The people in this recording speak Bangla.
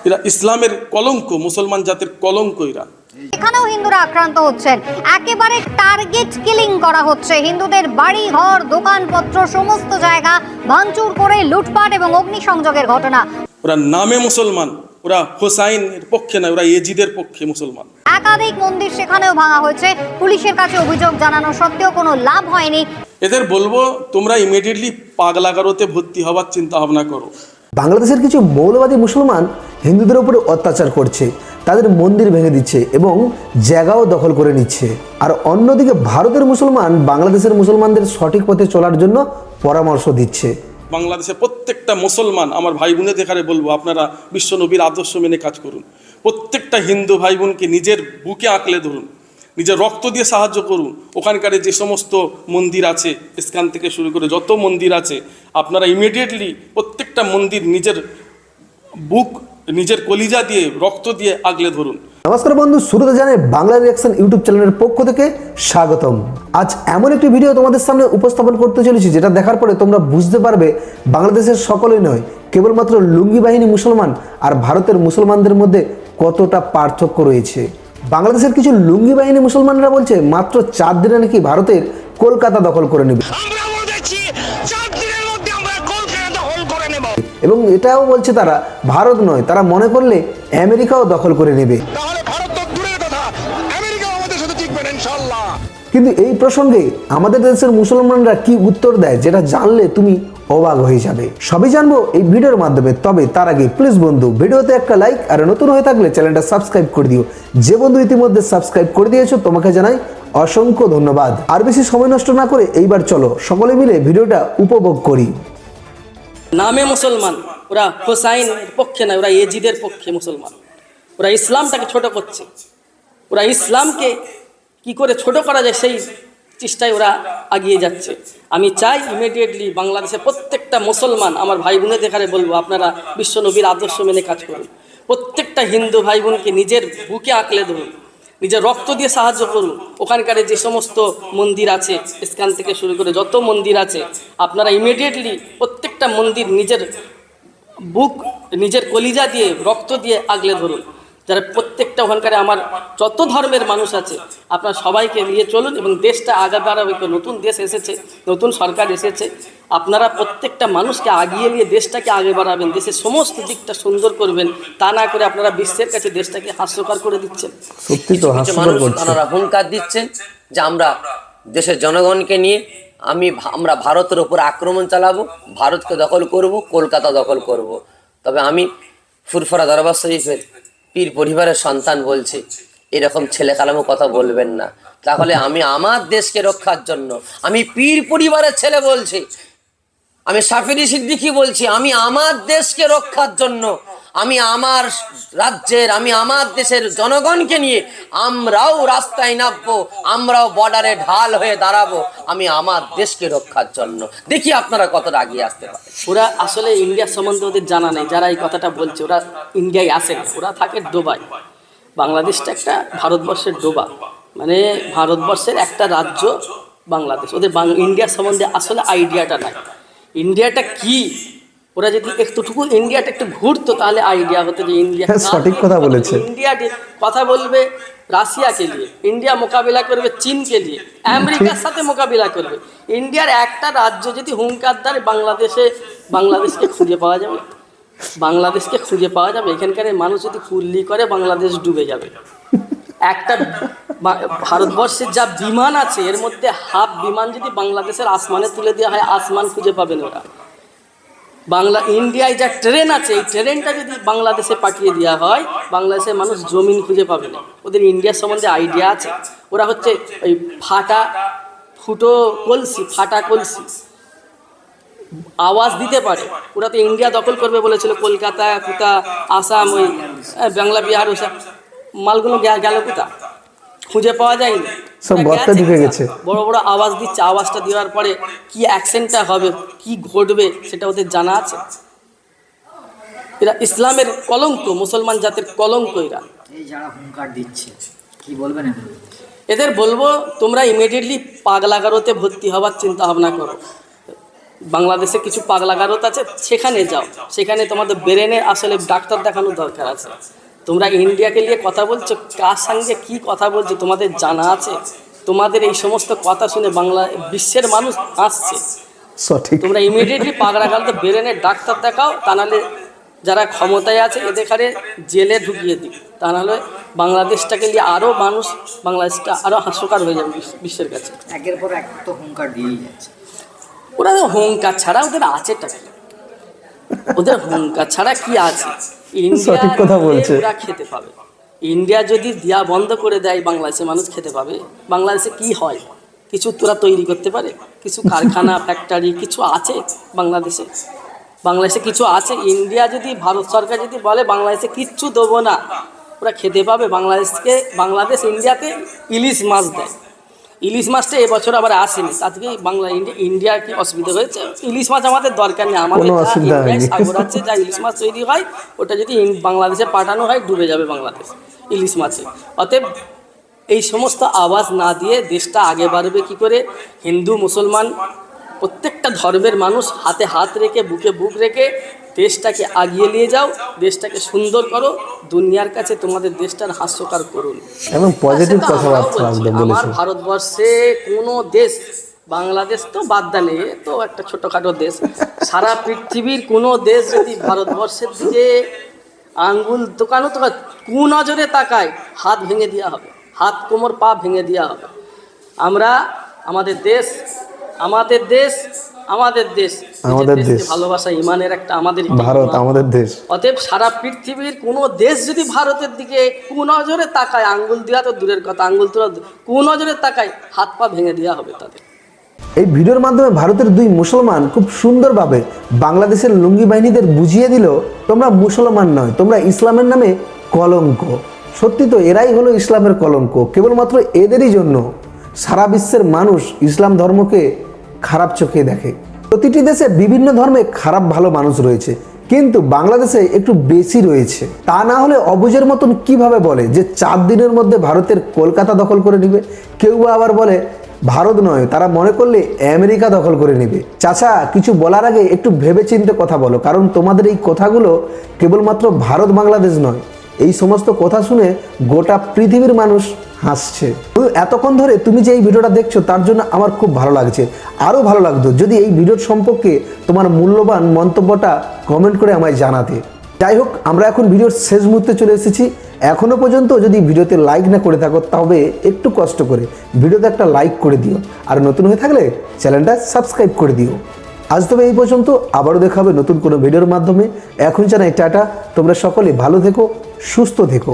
এরা ইসলামের কলঙ্ক, মুসলমান জাতির কলঙ্ক এরা। এখানেও হিন্দুরা আক্রান্ত হচ্ছেন, একেবারে টার্গেট কিলিং করা হচ্ছে। হিন্দুদের বাড়ি ঘর, দোকানপত্র, সমস্ত জায়গা ভাঙচুর করে লুটপাট এবং অগ্নিসংযোগের ঘটনা। ওরা নামে মুসলমান, ওরা হোসাইনের পক্ষে নয়, ওরা এজিদের পক্ষে মুসলমান। একাধিক মন্দির সেখানেও ভাঙা হয়েছে। পুলিশের কাছে অভিযোগ জানানো সত্ত্বেও কোনো লাভ হয়নি। এদের বলবো, তোমরা ইমিডিয়েটলি পাগলাগারোতে ভর্তি হওয়ার চিন্তা ভাবনা করো। বাংলাদেশের কিছু মৌলবাদী মুসলমান হিন্দুদের উপরে অত্যাচার করছে, তাদের মন্দির ভেঙে দিচ্ছে এবং জায়গাও দখল করে নিচ্ছে। আর অন্যদিকে ভারতের মুসলমান বাংলাদেশের মুসলমানদের সঠিক পথে চলার জন্য পরামর্শ দিচ্ছে। বাংলাদেশের প্রত্যেকটা মুসলমান আমার ভাই বোনের দেখারে বলবো, আপনারা বিশ্ব নবীর আদর্শ মেনে কাজ করুন। প্রত্যেকটা হিন্দু ভাই বোনকে নিজের বুকে আঁকলে ধরুন, নিজের রক্ত দিয়ে সাহায্য করুন। ওখানকার যে সমস্ত মন্দির আছে, ইস্কন থেকে শুরু করে যত মন্দির আছে, আপনারা ইমিডিয়েটলি প্রত্যেকটা মন্দির নিজের বুক, নিজের কলিজা দিয়ে, রক্ত দিয়ে আগলে ধরুন। নমস্কার বন্ধু, শুরুতে জানাই বাংলা রিয়াকশন ইউটিউব চ্যানেলের পক্ষ থেকে স্বাগতম। আজ এমন একটি ভিডিও তোমাদের সামনে উপস্থাপন করতে চলেছি যেটা দেখার পরে তোমরা বুঝতে পারবে বাংলাদেশের সকলেই নয়, কেবলমাত্র লুঙ্গি বাহিনী মুসলমান আর ভারতের মুসলমানদের মধ্যে কতটা পার্থক্য রয়েছে। বাংলাদেশের কিছু লুঙ্গি বাহিনী মুসলমানরা বলছে মাত্র 4 দিনে নাকি ভারতের কলকাতা দখল করে নেবে, এবং এটাও বলছে তারা ভারত নয়, তারা মনে করলে আমেরিকাও দখল করে নেবে। কিন্তু এই প্রসঙ্গে আমাদের দেশের মুসলমানরা কি উত্তর দেয়, যেটা জানলে তুমি অবাক হয়ে যাবে। সবই জানবো এই ভিডিওর মাধ্যমে। তবে তার আগে প্লিজ বন্ধু, ভিডিওতে একটা লাইক, আর নতুন হয়ে থাকলে চ্যানেলটা সাবস্ক্রাইব করে দিও। যে বন্ধু ইতিমধ্যে সাবস্ক্রাইব করে দিয়েছো তোমাকে জানাই অসংখ্য ধন্যবাদ। আর বেশি সময় নষ্ট না করে এইবার চলো সকলে মিলে ভিডিওটা উপভোগ করি। নামে মুসলমান, ওরা হোসাইনের পক্ষে নয়, ওরা এজিদের পক্ষে মুসলমান। ওরা ইসলামটাকে ছোট করছে, ওরা ইসলামকে কি করে ছোট করা যায় সেই চেষ্টায় ওরা এগিয়ে যাচ্ছে। আমি চাই ইমিডিয়েটলি বাংলাদেশে প্রত্যেকটা মুসলমান আমার ভাই বোনের দেখারে বলবো, আপনারা বিশ্ব নবীর আদর্শ মেনে কাজ করুন। প্রত্যেকটা হিন্দু ভাই বোনকে নিজের বুকে আঁকলে ধরুন, নিজের রক্ত দিয়ে সাহায্য করুন। ওখানকার যে সমস্ত মন্দির আছে, ইস্কন থেকে শুরু করে যত মন্দির আছে, আপনারা ইমিডিয়েটলি প্রত্যেকটা মন্দির নিজের বুক, নিজের কলিজা দিয়ে, রক্ত দিয়ে আগলে ধরুন। যারা প্রত্যেকটা ওখানকার আমার যত ধর্মের মানুষ আছে, আপনারা সবাইকে নিয়ে চলুন এবং দেশটা আগে বাড়াবে। নতুন দেশ এসেছে, নতুন সরকার এসেছে, আপনারা প্রত্যেকটা মানুষকে আগিয়ে নিয়ে দেশটাকে আগে বাড়াবেন, দেশের সমস্ত দিকটা সুন্দর করবেন। তা না করে আপনারা বিশ্বের কাছে দেশটাকে হাস্যকর করে দিচ্ছেন। সত্যি তো হাস্যকর করছে। আপনারা হুঙ্কার দিচ্ছেন যে আমরা দেশের জনগণকে নিয়ে আমরা ভারতের উপর আক্রমণ চালাবো, ভারতকে দখল করব, কলকাতা দখল করব। তবে আমি ফুরফুরা দরবার শরীফের পীর পরিবারের সন্তান বলছি, এরকম ছেলে কালামো কথা বলবেন না। তাহলে আমি আমার দেশকে রক্ষার জন্য, আমি পীর পরিবারের ছেলে বলছি, আমি সাফিরি সিদ্দিকী বলছি, আমি আমার দেশকে রক্ষার জন্য, আমি আমার রাজ্যের, আমি আমার দেশের জনগণকে নিয়ে আমরাও রাস্তায় নামবো, আমরাও বর্ডারে ঢাল হয়ে দাঁড়াবো, আমি আমার দেশকে রক্ষার জন্য। দেখি আপনারা কতটা এগিয়ে আসতে পারে। ওরা আসলে ইন্ডিয়া সম্বন্ধে ওদের জানা নেই। যারা এই কথাটা বলছে ওরা ইন্ডিয়ায় আসেন, ওরা থাকে ডোবায়। বাংলাদেশটা একটা ভারতবর্ষের ডোবা, মানে ভারতবর্ষের একটা রাজ্য বাংলাদেশ। ওদের ইন্ডিয়া সম্বন্ধে আসলে আইডিয়াটা নাই। ইন্ডিয়াটা কি, ওরা যদি একটুটুকু ইন্ডিয়াটা একটু ঘুরতো তাহলে আইডিয়া হতো যে ইন্ডিয়া। সঠিক কথা বলেছে। ইন্ডিয়া কথা বলবে রাশিয়াকে নিয়ে, ইন্ডিয়া মোকাবিলা করবে চীনকে নিয়ে, আমেরিকার সাথে মোকাবিলা করবে। ইন্ডিয়ার একটা রাজ্য যদি হুঙ্কার দেয়, বাংলাদেশকে খুঁজে পাওয়া যাবে, বাংলাদেশকে খুঁজে পাওয়া যাবে। এখানকার মানুষ যদি কুল্লি করে বাংলাদেশ ডুবে যাবে। একটা ভারতবর্ষের যা বিমান আছে এর মধ্যে হাফ বিমান যদি বাংলাদেশের আসমানে তুলে দেওয়া হয়, আসমান খুঁজে পাবেন ওরা। ইন্ডিয়ায় যা ট্রেন আছে, এই ট্রেনটা যদি বাংলাদেশে পাঠিয়ে দেওয়া হয়, বাংলাদেশের মানুষ জমিন খুঁজে পাবে না। ওদের ইন্ডিয়ার সম্বন্ধে আইডিয়া আছে। ওরা হচ্ছে ওই ফাটা কলসি আওয়াজ দিতে পারে। ওরা তো ইন্ডিয়া দখল করবে বলেছিল, কলকাতা, কোথা, আসাম, ওই বাংলা, বিহার, ওসব মালগুলো গেল কোথা, খুঁজে পাওয়া যায়নি। সব গর্তে ঢুকে গেছে। বড় বড় আওয়াজ দিচ্ছে, আওয়াজটা দেওয়ার পরে কি অ্যাকশনটা হবে, কি ঘটবে সেটা ওদের জানা আছে। এরা ইসলামের কলঙ্ক, মুসলমান জাতির কলঙ্ক এরা। এই যারা হুঙ্কার দিচ্ছে কি বলবেন এদের বলবো, তোমরা ইমিডিয়েটলি পাগলাগারোতে ভর্তি হওয়ার চিন্তা ভাবনা করো। বাংলাদেশে কিছু পাগলাগারত আছে, সেখানে যাও, সেখানে তোমাদের ব্রেনে আসলে ডাক্তার দেখানোর দরকার আছে। তোমরা ইন্ডিয়াকে নিয়ে কথা বলছো, কার সঙ্গে কি কথা বলছো তোমাদের জানা আছে? তোমাদের এই সমস্ত কথা শুনে বিশ্বের মানুষ হাসছে। সঠিক। তোমরা ইমিডিয়েটলি পাগলাগারত ব্রেনে ডাক্তার দেখাও, তা নাহলে যারা ক্ষমতায় আছে এদেরকে জেলে ঢুকিয়ে দিই, তা নাহলে বাংলাদেশটাকে নিয়ে আরও মানুষ, বাংলাদেশটা আরও হাস্যকর হয়ে যাবে বিশ্বের কাছে। একের পর এক তো হুঙ্কার দিয়েই যাচ্ছে। ওরা তো হুঙ্কার ছাড়া ওদের আছেটা কি? ওদের হুঙ্কার ছাড়া কি আছে? সঠিক কথা বলছে। ওরা খেতে পাবে। ইন্ডিয়া যদি দেয়া বন্ধ করে দেয়, বাংলাদেশে মানুষ খেতে পাবে। বাংলাদেশে কি হয়? কিছু তোরা তৈরি করতে পারে? কিছু কারখানা ফ্যাক্টরি কিছু আছে বাংলাদেশে? বাংলাদেশে কিছু আছে? ইন্ডিয়া যদি, ভারত সরকার যদি বলে বাংলাদেশে কিচ্ছু দেবো না, ওরা খেতে পাবে? বাংলাদেশ ইন্ডিয়াকে ইলিশ মাছ দেয়। ইলিশ মাছটা এবছর আবার আসেনি, তাতে ইন্ডিয়ার কি অসুবিধা হয়েছে? ইলিশ মাছ আমাদের দরকার নেই, আমাদের কোনো অসুবিধা হয়নি। সাগর আছে, যা ইলিশ মাছ তৈরি হয় ওটা যদি বাংলাদেশে পাঠানো হয় ডুবে যাবে বাংলাদেশ ইলিশ মাছে। অতএব এই সমস্ত আওয়াজ না দিয়ে দেশটা আগে বাড়বে কি করে? হিন্দু মুসলমান প্রত্যেকটা ধর্মের মানুষ হাতে হাত রেখে বুকে বুক রেখে দেশটাকে আগিয়ে নিয়ে যাও, দেশটাকে সুন্দর করো, দুনিয়ার কাছে তোমাদের দেশটার হাস্যকর করুন। এবং পজিটিভ সেটা আমরাও কথাবার্তা বলছি। একদম আমার বলেছে। ভারতবর্ষে কোনো দেশ, বাংলাদেশ তো বাদ দানে, তো একটা ছোটোখাটো দেশ, সারা পৃথিবীর কোনো দেশ যদি ভারতবর্ষের দিকে আঙ্গুল দোকানো তো কুনজরে তাকায়, হাত ভেঙে দেওয়া হবে, হাত কোমর পা ভেঙে দেওয়া হবে। আমরা আমাদের দেশ, আমাদের দেশ, আমাদের দেশ, আমাদের দেশ। ভালোবাসা ইমানের একটা আমাদের ভারত আমাদের দেশ। অতএব সারা পৃথিবীর কোনো দেশ যদি ভারতের দিকে কুনজরে তাকায়, আঙ্গুল দেওয়া তো দূরের কথা, আঙ্গুল তোলা কুনজরে তাকায়, হাত পা ভেঙে দেওয়া হবে তাদের। এই ভিডিওর মাধ্যমে ভারতের দুই মুসলমান খুব সুন্দরভাবে বাংলাদেশের লুঙ্গি বাহিনীদের বুঝিয়ে দিল, তোমরা মুসলমান নয়, তোমরা ইসলামের নামে কলঙ্ক। সত্যি তো, এরাই হলো ইসলামের কলঙ্ক। কেবলমাত্র এদেরই জন্য সারা বিশ্বের মানুষ ইসলাম ধর্মকে খারাপ চোখে দেখে। প্রতিটি দেশে বিভিন্ন ধর্মে খারাপ ভালো মানুষ রয়েছে, কিন্তু বাংলাদেশে একটু বেশি রয়েছে। তা না হলে অবুঝের মতন কিভাবে বলে যে 4 দিনের মধ্যে ভারতের কলকাতা দখল করে নেবে। কেউ আবার বলে ভারত নয়, তারা মনে করলে আমেরিকা দখল করে নেবে। চাচা, কিছু বলার আগে একটু ভেবেচিন্তে কথা বলো, কারণ তোমাদের এই কথাগুলো কেবলমাত্র ভারত বাংলাদেশ নয়, এই সমস্ত কথা শুনে গোটা পৃথিবীর মানুষ হাসছে। এতক্ষণ ধরে তুমি যে এই ভিডিওটা দেখছো তার জন্য আমার খুব ভালো লাগছে। আরও ভালো লাগতো যদি এই ভিডিওর সম্পর্কে তোমার মূল্যবান মন্তব্যটা কমেন্ট করে আমায় জানাতে। যাই হোক, আমরা এখন ভিডিওর শেষ মুহূর্তে চলে এসেছি। এখনও পর্যন্ত যদি ভিডিওতে লাইক না করে থাকো, তবে একটু কষ্ট করে ভিডিওতে একটা লাইক করে দিও, আর নতুন হয়ে থাকলে চ্যানেলটা সাবস্ক্রাইব করে দিও। আজ তবে এই পর্যন্ত, আবারও দেখা হবে নতুন কোনো ভিডিওর মাধ্যমে। এখন জানাই টাটা, তোমরা সকলে ভালো থেকো, সুস্থ থেকো।